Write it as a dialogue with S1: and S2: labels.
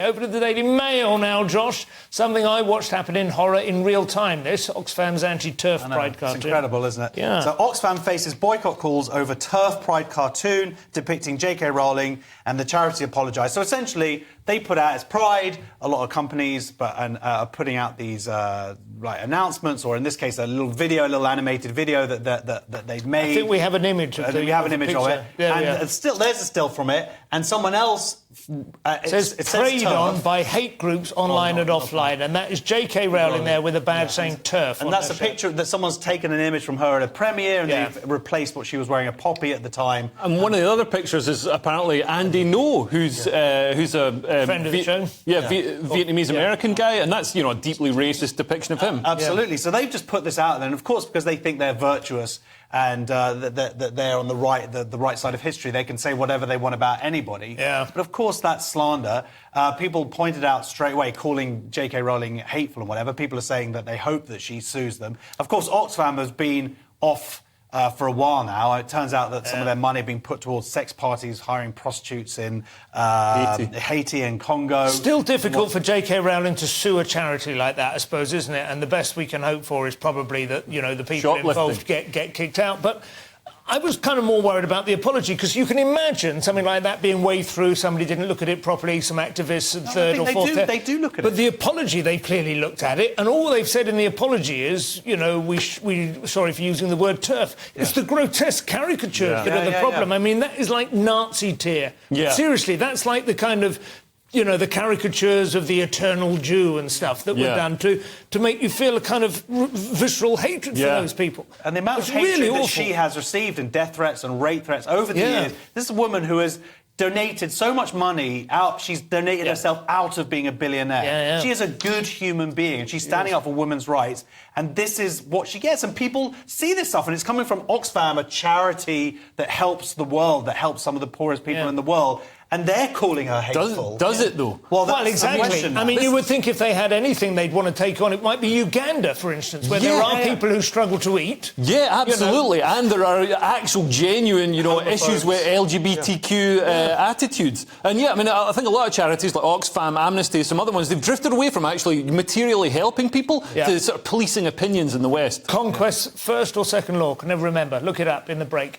S1: Over to the Daily Mail now, Josh. Something I watched happen in horror in real time. This Oxfam's anti-Terf Pride cartoon.
S2: It's incredible, isn't it?
S1: Yeah.
S2: So Oxfam faces boycott calls over Terf Pride cartoon depicting JK Rowling, and the charity apologised. So essentially, they put out, it's Pride, a lot of companies are putting out these announcements, or in this case, a little video, a little animated video that they've made.
S1: I think we have an image of it.
S2: We have an image of it.
S1: Yeah,
S2: and still, there's a still from it, and someone else...
S1: it says preyed on by hate groups online and offline, and that is JK Rowling there with a badge saying Terf.
S2: And that's a picture that someone's taken an image from her at a premiere, and they've replaced what she was wearing, a poppy at the time.
S3: And one of the other pictures is apparently Andy No, who's a
S1: friend of the show.
S3: Vietnamese-American guy, and that's, you know, a deeply racist depiction of him.
S2: Absolutely. So they've just put this out there, and of course, because they think they're virtuous and that they're on the right side of history, they can say whatever they want about anybody.
S1: Yeah.
S2: But of course, that's slander. People pointed out straight away, calling JK Rowling hateful and whatever. People are saying that they hope that she sues them. Of course, Oxfam has been off for a while now. It turns out that some of their money being put towards sex parties, hiring prostitutes in Haiti and Congo.
S1: Still difficult for JK Rowling to sue a charity like that, I suppose, isn't it? And the best we can hope for is probably that, you know, the people involved get kicked out. But I was kind of more worried about the apology, because you can imagine something like that being waved through, somebody didn't look at it properly, some activists at third or fourth...
S2: They do look at it.
S1: But the apology, they clearly looked at it, and all they've said in the apology is, you know, we sorry for using the word turf. It's the grotesque caricatures that are the problem. I mean, that is like Nazi tier. Seriously, that's like the kind of... you know, the caricatures of the eternal Jew and stuff that were done to make you feel a kind of visceral hatred for those people.
S2: And the amount of hatred that she has received, and death threats and rape threats over the years. This is a woman who has donated so much money out. She's donated herself out of being a billionaire. She is a good human being, and she's standing up for women's rights. And this is what she gets. And people see this stuff, and it's coming from Oxfam, a charity that helps the world, that helps some of the poorest people in the world. And they're calling her hateful.
S3: Does it, though?
S1: Well, exactly. I mean, you would think if they had anything they'd want to take on, it might be Uganda, for instance, where there are people who struggle to eat.
S3: Yeah, absolutely. You know? And there are actual, genuine, you know, issues with LGBTQ attitudes. And, I mean, I think a lot of charities like Oxfam, Amnesty, some other ones, they've drifted away from actually materially helping people to sort of policing opinions in the West.
S1: Conquest's first or second law, can never remember. Look it up in the break.